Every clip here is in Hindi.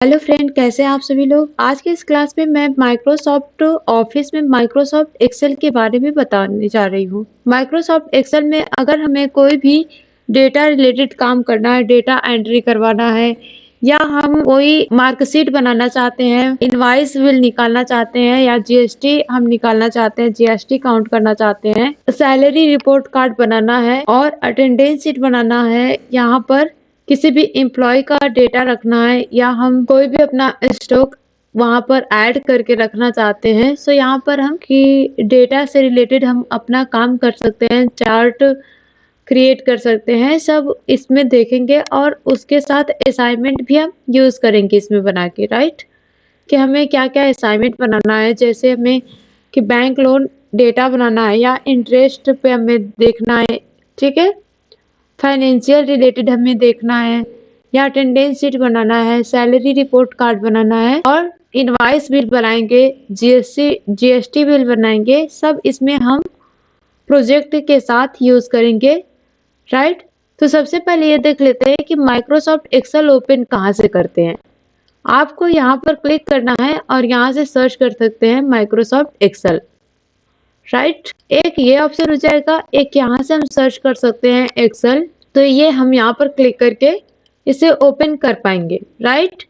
हेलो फ्रेंड, कैसे हैं आप सभी लोग। आज के इस क्लास में मैं माइक्रोसॉफ्ट ऑफिस में माइक्रोसॉफ्ट एक्सेल के बारे में बताने जा रही हूँ। माइक्रोसॉफ्ट एक्सेल में अगर हमें कोई भी डेटा रिलेटेड काम करना है, डेटा एंट्री करवाना है, या हम कोई मार्कशीट बनाना चाहते हैं, इनवॉइस बिल निकालना चाहते हैं, या जीएसटी हम निकालना चाहते हैं, जीएसटी काउंट करना चाहते हैं, सैलरी रिपोर्ट कार्ड बनाना है और अटेंडेंस शीट बनाना है, यहाँ पर किसी भी एम्प्लॉय का डेटा रखना है, या हम कोई भी अपना स्टॉक वहां पर ऐड करके रखना चाहते हैं। सो यहाँ पर हम कि डेटा से रिलेटेड हम अपना काम कर सकते हैं, चार्ट क्रिएट कर सकते हैं, सब इसमें देखेंगे। और उसके साथ असाइनमेंट भी हम यूज करेंगे इसमें बना के, राइट, कि हमें क्या क्या असाइनमेंट बनाना है। जैसे हमें कि बैंक लोन डेटा बनाना है, या इंटरेस्ट पे हमें देखना है, ठीक है, फाइनेंशियल रिलेटेड हमें देखना है, या अटेंडेंस शीट बनाना है, सैलरी रिपोर्ट कार्ड बनाना है, और इनवॉइस बिल बनाएंगे, जीएसटी बिल बनाएंगे। सब इसमें हम प्रोजेक्ट के साथ यूज करेंगे, राइट। तो सबसे पहले ये देख लेते हैं कि माइक्रोसॉफ्ट एक्सेल ओपन कहाँ से करते हैं। आपको यहाँ पर क्लिक करना है और यहाँ से सर्च कर सकते हैं माइक्रोसॉफ्ट एक्सेल, राइट। एक ये ऑप्शन हो जाएगा, एक यहाँ से हम सर्च कर सकते हैं एक्सेल। तो ये हम यहाँ पर क्लिक करके इसे ओपन कर पाएंगे, राइट।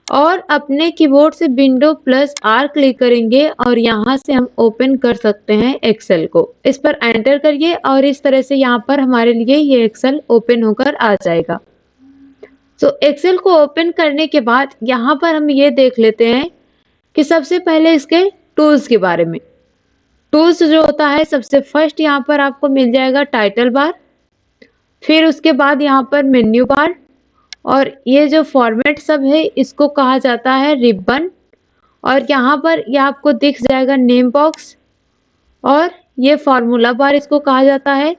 और अपने कीबोर्ड से विंडो प्लस आर क्लिक करेंगे और यहाँ से हम ओपन कर सकते हैं एक्सेल को। इस पर एंटर करिए और इस तरह से यहाँ पर हमारे लिए ये एक्सेल ओपन होकर आ जाएगा। तो एक्सेल को ओपन करने के बाद यहाँ पर हम ये देख लेते हैं कि सबसे पहले इसके टूल्स के बारे में। टूल्स जो होता है, सबसे फर्स्ट यहाँ पर आपको मिल जाएगा टाइटल बार, फिर उसके बाद यहाँ पर मेन्यू बार, और ये जो फॉर्मेट सब है इसको कहा जाता है रिबन, और यहाँ पर ये आपको दिख जाएगा नेम बॉक्स, और ये फार्मूला बार इसको कहा जाता है,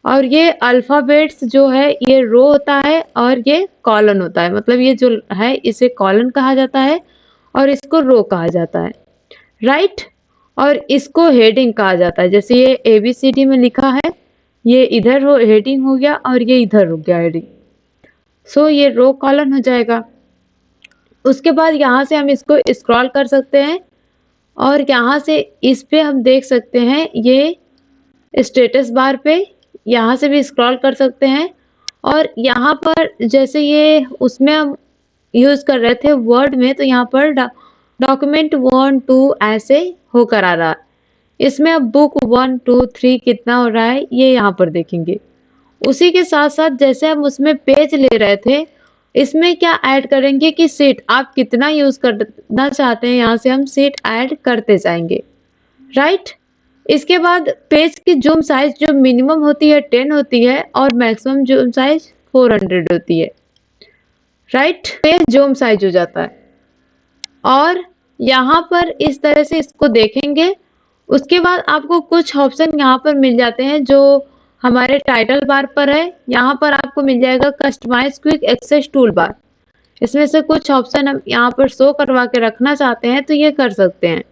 और ये अल्फाबेट्स जो है ये रो होता है, और ये कॉलन होता है। मतलब ये जो है इसे कॉलन कहा जाता है और इसको रो कहा जाता है, राइट। और इसको हेडिंग कहा जाता है। जैसे ये ABCD में लिखा है, ये इधर हो हेडिंग हो गया और ये इधर हो गया हेडिंग। सो ये रो कॉलन हो जाएगा। उसके बाद यहाँ से हम इसको स्क्रॉल कर सकते हैं और यहाँ से इस पे हम देख सकते हैं ये स्टेटस बार पे, यहाँ से भी स्क्रॉल कर सकते हैं। और यहाँ पर जैसे ये उसमें हम यूज कर रहे थे वर्ड में, तो यहाँ पर डॉक्यूमेंट 1 2 ऐसे होकर आ रहा है। इसमें अब बुक 1 2 3 कितना हो रहा है ये यहाँ पर देखेंगे। उसी के साथ साथ जैसे हम उसमें पेज ले रहे थे, इसमें क्या ऐड करेंगे कि सीट आप कितना यूज करना चाहते हैं, यहाँ से हम सीट ऐड करते जाएंगे, राइट। इसके बाद पेज की जूम साइज जो मिनिमम होती है 10 होती है और मैक्सिमम जूम साइज 400 होती है, राइट। पेज जूम साइज हो जाता है। और यहाँ पर इस तरह से इसको देखेंगे। उसके बाद आपको कुछ ऑप्शन यहाँ पर मिल जाते हैं जो हमारे टाइटल बार पर है। यहाँ पर आपको मिल जाएगा customise quick access toolbar. इसमें से कुछ ऑप्शन हम यहाँ पर शो करवा के रखना चाहते हैं तो ये कर सकते हैं।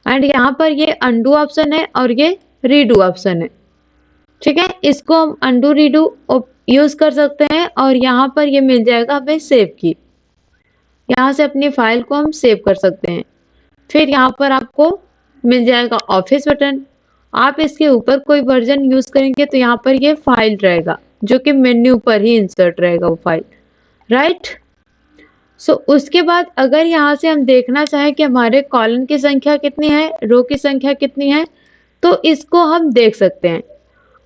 एंड यहाँ पर ये अंडू ऑप्शन है और ये रीडू ऑप्शन है, ठीक है। इसको हम अंडू रीडू यूज कर सकते हैं। और यहाँ पर ये मिल जाएगा हमें सेव की, यहाँ से अपनी फाइल को हम सेव कर सकते हैं। फिर यहाँ पर आपको मिल जाएगा ऑफिस बटन। आप इसके ऊपर कोई वर्जन यूज करेंगे तो यहाँ पर ये फाइल रहेगा जो कि मेन्यू पर ही इंसर्ट रहेगा वो फाइल, राइट। सो उसके बाद अगर यहाँ से हम देखना चाहें कि हमारे कॉलम की संख्या कितनी है, रो की संख्या कितनी है, तो इसको हम देख सकते हैं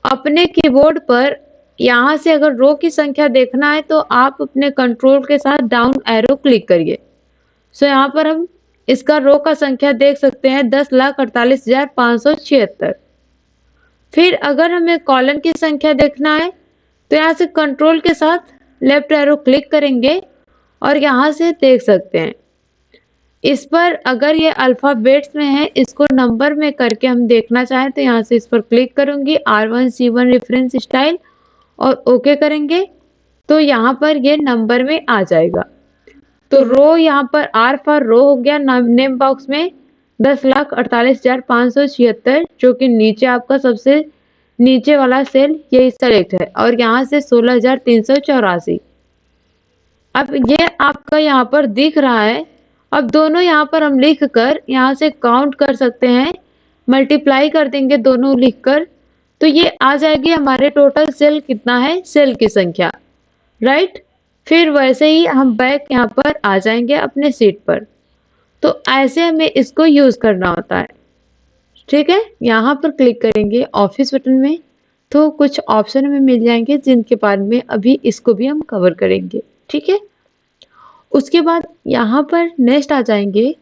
अपने कीबोर्ड पर। यहाँ से अगर रो की संख्या देखना है तो आप अपने कंट्रोल के साथ डाउन एरो क्लिक करिए। सो यहाँ पर हम इसका रो का संख्या देख सकते हैं 10,48,576। फिर अगर हमें कॉलम की संख्या देखना है तो यहाँ से कंट्रोल के साथ लेफ्ट एरो क्लिक करेंगे और यहाँ से देख सकते हैं। इस पर अगर ये अल्फाबेट्स में है, इसको नंबर में करके हम देखना चाहें तो यहाँ से इस पर क्लिक करूंगी, R1C1 रेफरेंस स्टाइल, और ओके करेंगे तो यहाँ पर ये नंबर में आ जाएगा। तो रो यहाँ पर R फॉर रो हो गया नेम बॉक्स में 10,48,576, जो कि नीचे आपका सबसे नीचे वाला सेल यही सेलेक्ट है, और यहाँ से 16,384। अब ये आपका यहाँ पर दिख रहा है। अब दोनों यहाँ पर हम लिख कर यहाँ से काउंट कर सकते हैं, मल्टीप्लाई कर देंगे दोनों लिखकर, तो ये आ जाएगी हमारे टोटल सेल कितना है, सेल की संख्या, राइट। फिर वैसे ही हम बैक यहाँ पर आ जाएंगे अपने सीट पर। तो ऐसे हमें इसको यूज करना होता है, ठीक है। यहाँ पर क्लिक करेंगे ऑफिस बटन में, तो कुछ ऑप्शन हमें मिल जाएंगे जिनके बारे में अभी इसको भी हम कवर करेंगे, ठीक है। उसके बाद यहाँ पर नेक्स्ट आ जाएंगे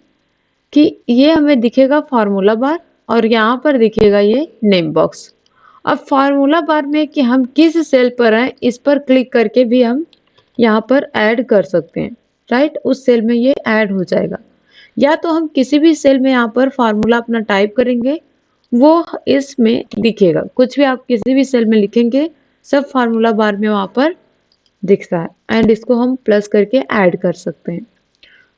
कि ये हमें दिखेगा फार्मूला बार और यहाँ पर दिखेगा ये नेम बॉक्स। अब फार्मूला बार में कि हम किस सेल पर हैं, इस पर क्लिक करके भी हम यहाँ पर ऐड कर सकते हैं, राइट। उस सेल में ये ऐड हो जाएगा, या तो हम किसी भी सेल में यहाँ पर फार्मूला अपना टाइप करेंगे, वो इसमें दिखेगा। कुछ भी आप किसी भी सेल में लिखेंगे, सब फार्मूला बार में वहाँ पर दिखता है, एंड इसको हम प्लस करके ऐड कर सकते हैं,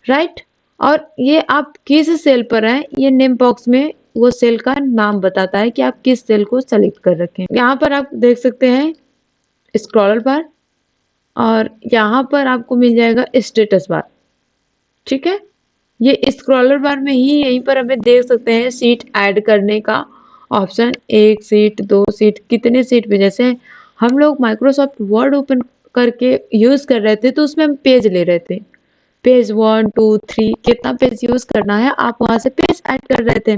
राइट। और ये आप किस सेल पर हैं, ये नेम बॉक्स में वो सेल का नाम बताता है कि आप किस सेल को सेलेक्ट कर रखें। यहाँ पर आप देख सकते हैं स्क्रॉलर बार, और यहाँ पर आपको मिल जाएगा स्टेटस बार, ठीक है। ये स्क्रॉलर बार में ही यहीं पर हमें देख सकते हैं सीट ऐड करने का ऑप्शन, 1 सीट 2 सीट, कितने सीट पे। जैसे हम लोग माइक्रोसॉफ्ट वर्ड ओपन करके यूज कर रहे थे तो उसमें हम पेज ले रहे थे, पेज 1 2 3 कितना पेज यूज करना है, आप वहां से पेज ऐड कर रहे थे।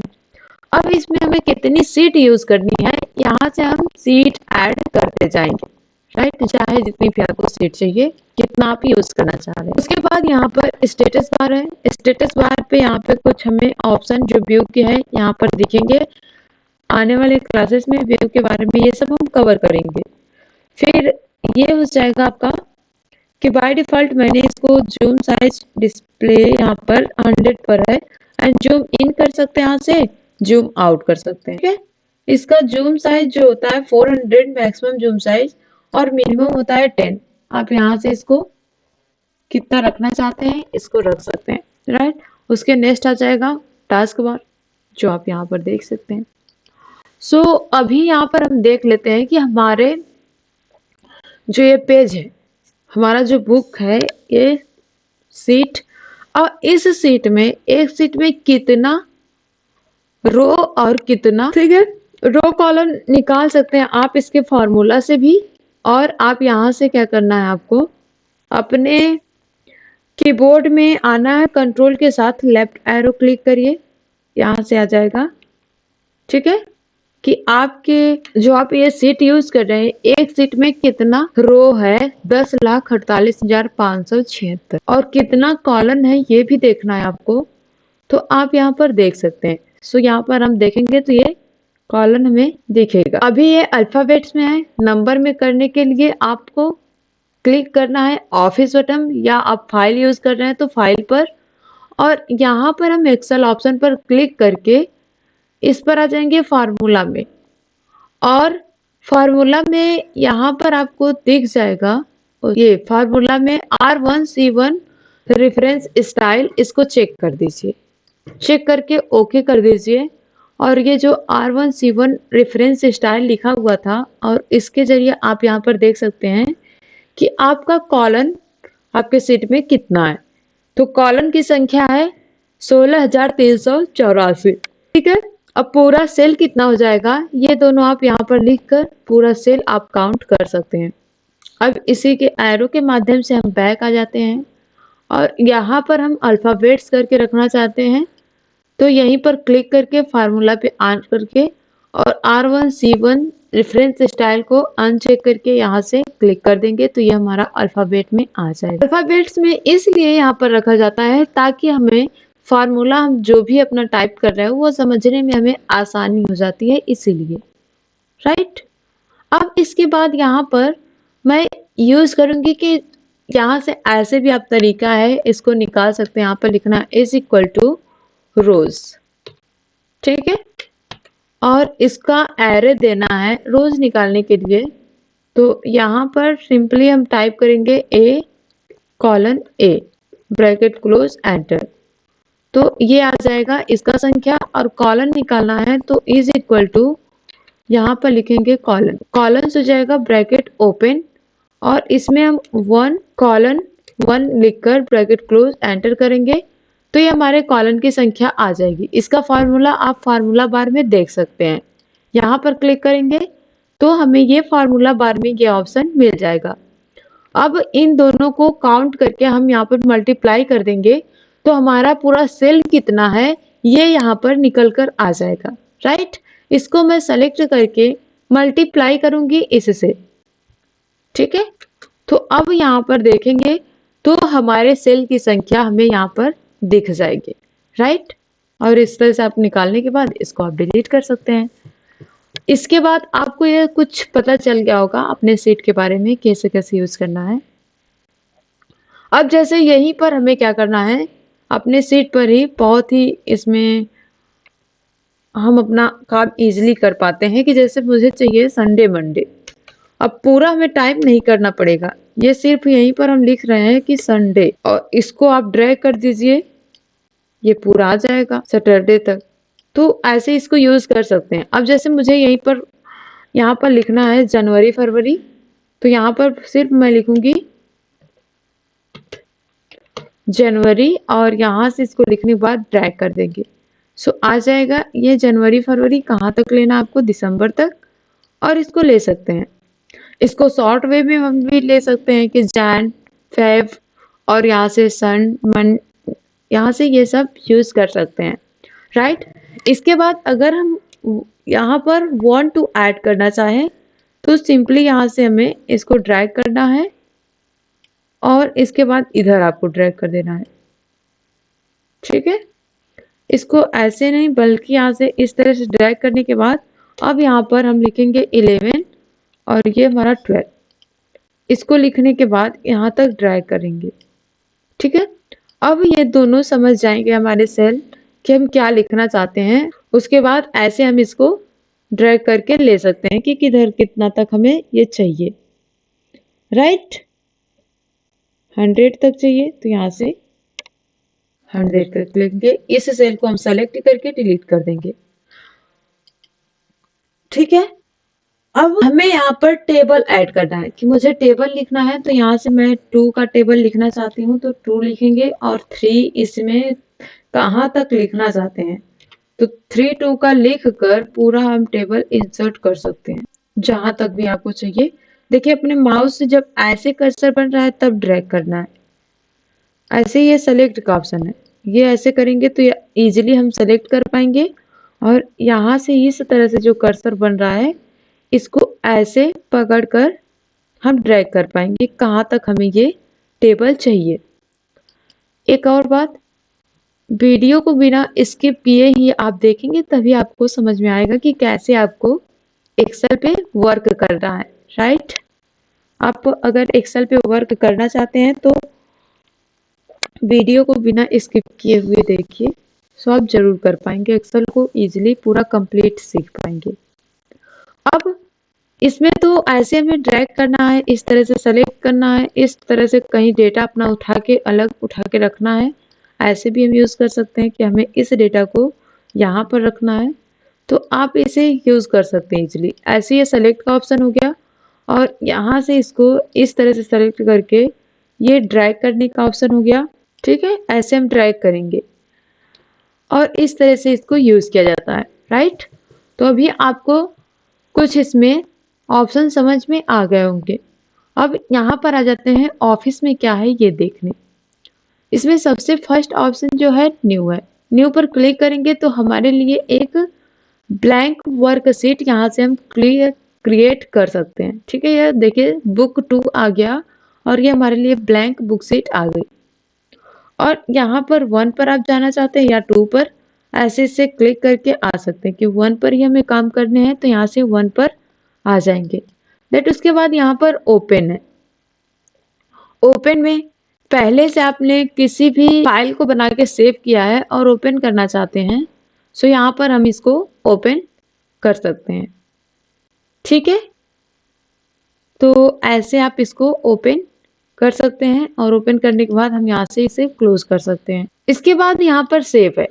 अब इसमें हमें कितनी सीट यूज करनी है, यहाँ से हम सीट ऐड करते जाएंगे, राइट। चाहे जितनी भी आपको सीट चाहिए, कितना आप यूज करना चाह रहे हैं। उसके बाद यहाँ पर स्टेटस बार है। स्टेटस बार पे यहाँ पे कुछ हमें ऑप्शन जो व्यू के हैं यहाँ पर दिखेंगे। आने वाले क्लासेस में व्यू के बारे में ये सब हम कवर करेंगे। फिर ये हो जाएगा आपका कि बाय डिफॉल्ट मैंने इसको जूम साइज डिस्प्ले यहाँ पर 100 पर है, एंड जूम इन कर सकते हैं, यहाँ से जूम आउट कर सकते हैं, ठीक है। इसका जूम साइज जो होता है 400 मैक्सिमम जूम साइज, और मिनिमम होता है 10। आप यहाँ से इसको कितना रखना चाहते हैं इसको रख सकते हैं, राइट। उसके नेक्स्ट आ जाएगा टास्क बार, जो आप यहाँ पर देख सकते हैं। सो अभी यहाँ पर हम देख लेते हैं कि हमारे जो ये पेज है, हमारा जो बुक है, ये सीट, और इस सीट में एक सीट में कितना रो और कितना, ठीक है, रो कॉलम निकाल सकते हैं आप इसके फॉर्मूला से भी। और आप यहाँ से क्या करना है, आपको अपने कीबोर्ड में आना है, कंट्रोल के साथ लेफ्ट एरो क्लिक करिए, यहाँ से आ जाएगा, ठीक है, कि आपके जो आप ये सीट यूज कर रहे हैं, एक सीट में कितना रो है, 10,48,576, और कितना कॉलम है ये भी देखना है आपको। तो आप यहाँ पर देख सकते हैं। सो यहाँ पर हम देखेंगे तो ये कॉलम हमें दिखेगा। अभी ये अल्फाबेट्स में है। नंबर में करने के लिए आपको क्लिक करना है ऑफिस बटन, या आप फाइल यूज कर रहे हैं तो फाइल पर, और यहाँ पर हम एक्सेल ऑप्शन पर क्लिक करके इस पर आ जाएंगे फार्मूला में, और फार्मूला में यहाँ पर आपको दिख जाएगा ये फार्मूला में R1C1 रेफरेंस स्टाइल, इसको चेक कर दीजिए, चेक करके ओके कर दीजिए। और ये जो R1C1 रेफरेंस स्टाइल लिखा हुआ था, और इसके जरिए आप यहाँ पर देख सकते हैं कि आपका कॉलम आपके सीट में कितना है। तो कॉलम की संख्या है 16,384, ठीक है। अब पूरा सेल कितना हो जाएगा, ये दोनों आप यहाँ पर लिखकर पूरा सेल आप काउंट कर सकते हैं। अब इसी के एरो के माध्यम से हम बैक आ जाते हैं, और यहाँ पर हम अल्फाबेट्स करके रखना चाहते हैं, तो यहीं पर क्लिक करके फार्मूला पे ऑन करके और R1C1 रेफरेंस स्टाइल को अनचेक करके यहाँ से क्लिक कर देंगे, तो ये हमारा अल्फाबेट में आ जाएगा। अल्फाबेट्स में इसलिए यहाँ पर रखा जाता है ताकि हमें फार्मूला हम जो भी अपना टाइप कर रहे हैं वो समझने में हमें आसानी हो जाती है, इसीलिए, राइट। अब इसके बाद यहाँ पर मैं यूज करूंगी कि यहाँ से ऐसे भी आप तरीका है इसको निकाल सकते हैं। यहाँ पर लिखना इज इक्वल टू रोज, ठीक है, और इसका एरे देना है रोज निकालने के लिए। तो यहाँ पर सिंपली हम टाइप करेंगे A:A, ब्रैकेट क्लोज, एंटर। तो ये आ जाएगा इसका संख्या, और कॉलन निकालना है तो इज इक्वल टू यहाँ पर लिखेंगे कॉलन, कॉलन हो जाएगा ब्रैकेट ओपन, और इसमें हम 1 कॉलन 1 लिखकर ब्रैकेट क्लोज एंटर करेंगे तो ये हमारे कॉलन की संख्या आ जाएगी। इसका फार्मूला आप फार्मूला बार में देख सकते हैं। यहाँ पर क्लिक करेंगे तो हमें ये फार्मूला बार में ये ऑप्शन मिल जाएगा। अब इन दोनों को काउंट करके हम यहाँ पर मल्टीप्लाई कर देंगे तो हमारा पूरा सेल कितना है ये यहाँ पर निकल कर आ जाएगा। राइट, इसको मैं सेलेक्ट करके मल्टीप्लाई करूंगी इससे। ठीक है, तो अब यहाँ पर देखेंगे तो हमारे सेल की संख्या हमें यहाँ पर दिख जाएगी। राइट, और इस तरह से आप निकालने के बाद इसको आप डिलीट कर सकते हैं। इसके बाद आपको यह कुछ पता चल गया होगा अपने सीट के बारे में कैसे कैसे यूज करना है। अब जैसे यहीं पर हमें क्या करना है, अपने सीट पर ही बहुत ही इसमें हम अपना काम इजीली कर पाते हैं कि जैसे मुझे चाहिए संडे मंडे। अब पूरा हमें टाइप नहीं करना पड़ेगा, ये सिर्फ यहीं पर हम लिख रहे हैं कि संडे, और इसको आप ड्रैग कर दीजिए, ये पूरा आ जाएगा सैटरडे तक। तो ऐसे इसको यूज कर सकते हैं। अब जैसे मुझे यहाँ पर लिखना है जनवरी फरवरी, तो यहाँ पर सिर्फ मैं लिखूंगी जनवरी और यहाँ से इसको लिखने के बाद ड्रैग कर देंगे। सो आ जाएगा ये जनवरी फरवरी। कहाँ तक लेना आपको, दिसंबर तक, और इसको ले सकते हैं। इसको शॉर्ट वे में हम भी ले सकते हैं कि जैन फेब और यहाँ से सन मन, यहाँ से ये सब यूज कर सकते हैं। राइट, इसके बाद अगर हम यहाँ पर वांट टू ऐड करना चाहें तो सिंपली यहाँ से हमें इसको ड्रैग करना है और इसके बाद इधर आपको ड्रैग कर देना है। ठीक है, इसको ऐसे नहीं बल्कि यहाँ से इस तरह से ड्रैग करने के बाद अब यहाँ पर हम लिखेंगे 11 और ये हमारा 12। इसको लिखने के बाद यहाँ तक ड्रैग करेंगे। ठीक है, अब ये दोनों समझ जाएंगे हमारे सेल कि हम क्या लिखना चाहते हैं। उसके बाद ऐसे हम इसको ड्रैग करके ले सकते हैं कि किधर कितना तक हमें ये चाहिए। राइट, 100 तक चाहिए तो यहाँ से 100 तक लेंगे। इस सेल को हम सेलेक्ट करके डिलीट कर देंगे। ठीक है, अब हमें यहाँ पर टेबल ऐड करना है कि मुझे टेबल लिखना है, तो यहाँ से मैं 2 का टेबल लिखना चाहती हूँ तो 2 लिखेंगे और 3 इसमें कहाँ तक लिखना चाहते हैं तो 3 2 का लिख कर पूरा हम टेबल इंसर्ट कर सकते हैं जहां तक भी आपको चाहिए। देखिए अपने माउस से जब ऐसे कर्सर बन रहा है तब ड्रैग करना है। ऐसे ये सेलेक्ट का ऑप्शन है, ये ऐसे करेंगे तो इजीली हम सेलेक्ट कर पाएंगे। और यहाँ से इस तरह से जो कर्सर बन रहा है इसको ऐसे पकड़कर हम ड्रैग कर पाएंगे कहाँ तक हमें ये टेबल चाहिए। एक और बात, वीडियो को बिना स्किप किए ही आप देखेंगे तभी आपको समझ में आएगा कि कैसे आपको एक्सेल पे वर्क करना है। राइट, आप अगर एक्सेल पे वर्क करना चाहते हैं तो वीडियो को बिना स्किप किए हुए देखिए, सो आप जरूर कर पाएंगे, एक्सेल को इजीली पूरा कंप्लीट सीख पाएंगे। अब इसमें तो ऐसे हमें ड्रैग करना है, इस तरह से सेलेक्ट करना है, इस तरह से कहीं डेटा अपना उठा के अलग उठा के रखना है। ऐसे भी हम यूज कर सकते हैं कि हमें इस डेटा को यहाँ पर रखना है तो आप इसे यूज कर सकते हैं इजिली। ऐसे ये सेलेक्ट का ऑप्शन हो गया और यहाँ से इसको इस तरह से सेलेक्ट करके ये ड्रैग करने का ऑप्शन हो गया। ठीक है, ऐसे हम ड्रैग करेंगे और इस तरह से इसको यूज किया जाता है। राइट, तो अभी आपको कुछ इसमें ऑप्शन समझ में आ गए होंगे। अब यहाँ पर आ जाते हैं ऑफिस में क्या है ये देखने। इसमें सबसे फर्स्ट ऑप्शन जो है न्यू है। न्यू पर क्लिक करेंगे तो हमारे लिए एक ब्लैंक वर्कशीट यहाँ से हम क्रिएट कर सकते हैं। ठीक है, ये देखिए बुक 2 आ गया और ये हमारे लिए ब्लैंक बुक शीट आ गई। और यहाँ पर 1 पर आप जाना चाहते हैं या 2 पर, ऐसे से क्लिक करके आ सकते हैं कि 1 पर ही हमें काम करने हैं तो यहाँ से 1 पर आ जाएंगे। देट उसके बाद यहाँ पर ओपन है। ओपन में पहले से आपने किसी भी फाइल को बना के सेव किया है और ओपन करना चाहते हैं, सो यहाँ पर हम इसको ओपन कर सकते हैं। ठीक है, तो ऐसे आप इसको ओपन कर सकते हैं और ओपन करने के बाद हम यहाँ से इसे क्लोज कर सकते हैं। इसके बाद यहाँ पर सेव है।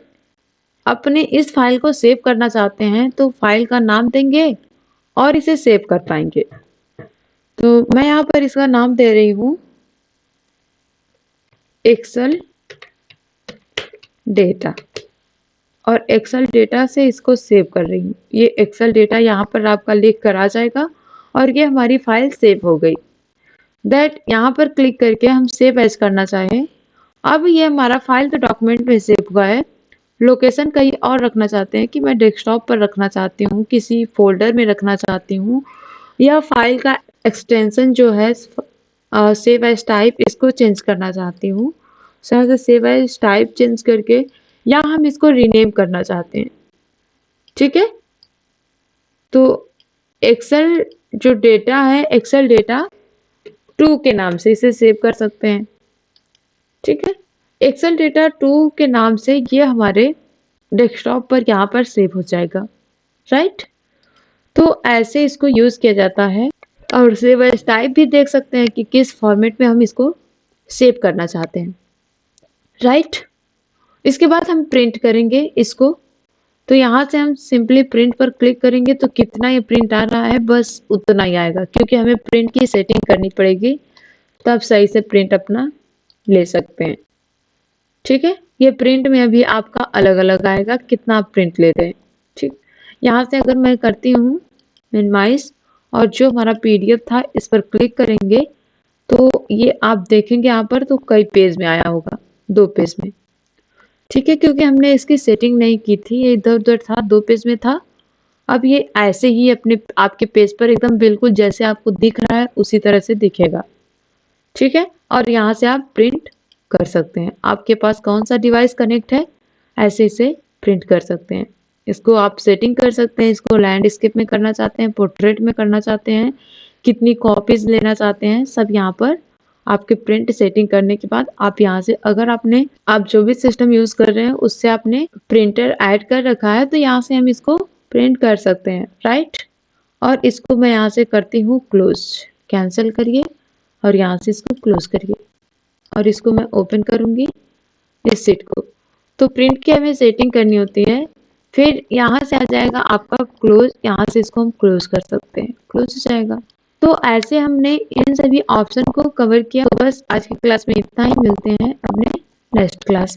अपने इस फाइल को सेव करना चाहते हैं तो फाइल का नाम देंगे और इसे सेव कर पाएंगे। तो मैं यहाँ पर इसका नाम दे रही हूँ एक्सेल डेटा, और एक्सेल डेटा से इसको सेव कर रही हूँ। ये एक्सेल डेटा यहाँ पर आपका लिख कर आ जाएगा और ये हमारी फाइल सेव हो गई। दैट यहाँ पर क्लिक करके हम सेव एज करना चाहें। अब ये हमारा फाइल तो डॉक्यूमेंट में सेव हुआ है, लोकेशन कहीं और रखना चाहते हैं कि मैं डेस्कटॉप पर रखना चाहती हूँ, किसी फोल्डर में रखना चाहती हूँ, या फाइल का एक्सटेंशन जो है सेव एज टाइप इसको चेंज करना चाहती हूँ। सेव एज टाइप चेंज करके या हम इसको रीनेम करना चाहते हैं। ठीक है, तो एक्सेल जो डेटा है, एक्सेल डेटा 2 के नाम से इसे सेव कर सकते हैं। ठीक है, एक्सेल डेटा 2 के नाम से ये हमारे डेस्कटॉप पर यहाँ पर सेव हो जाएगा। राइट, तो ऐसे इसको यूज किया जाता है। और सेव एज टाइप भी देख सकते हैं कि किस फॉर्मेट में हम इसको सेव करना चाहते हैं। राइट, इसके बाद हम प्रिंट करेंगे इसको। तो यहाँ से हम सिंपली प्रिंट पर क्लिक करेंगे तो कितना ये प्रिंट आ रहा है, बस उतना ही आएगा, क्योंकि हमें प्रिंट की सेटिंग करनी पड़ेगी, तब सही से प्रिंट अपना ले सकते हैं। ठीक है, ये प्रिंट में अभी आपका अलग अलग आएगा कितना आप प्रिंट ले रहे हैं। ठीक, यहाँ से अगर मैं करती हूँ मिनिमाइज और जो हमारा पीडीएफ था इस पर क्लिक करेंगे तो ये आप देखेंगे यहाँ पर तो कई पेज में आया होगा, 2 पेज में। ठीक है, क्योंकि हमने इसकी सेटिंग नहीं की थी, ये इधर उधर था, 2 पेज में था। अब ये ऐसे ही अपने आपके पेज पर एकदम बिल्कुल जैसे आपको दिख रहा है उसी तरह से दिखेगा। ठीक है, और यहाँ से आप प्रिंट कर सकते हैं। आपके पास कौन सा डिवाइस कनेक्ट है, ऐसे इसे प्रिंट कर सकते हैं। इसको आप सेटिंग कर सकते हैं, इसको लैंडस्केप में करना चाहते हैं, पोर्ट्रेट में करना चाहते हैं, कितनी कॉपीज लेना चाहते हैं, सब यहाँ पर आपके प्रिंट सेटिंग करने के बाद आप यहाँ से, अगर आप जो भी सिस्टम यूज कर रहे हैं उससे आपने प्रिंटर ऐड कर रखा है तो यहाँ से हम इसको प्रिंट कर सकते हैं। राइट, और इसको मैं यहाँ से करती हूँ क्लोज, कैंसिल करिए और यहाँ से इसको क्लोज करिए और इसको मैं ओपन करूंगी इस सीट को। तो प्रिंट की हमें सेटिंग करनी होती है, फिर यहाँ से आ जाएगा आपका क्लोज, यहाँ से इसको हम क्लोज कर सकते हैं, क्लोज हो जाएगा। तो ऐसे हमने इन सभी ऑप्शन को कवर किया। तो बस आज की क्लास में इतना ही, मिलते हैं अपने नेक्स्ट क्लास में।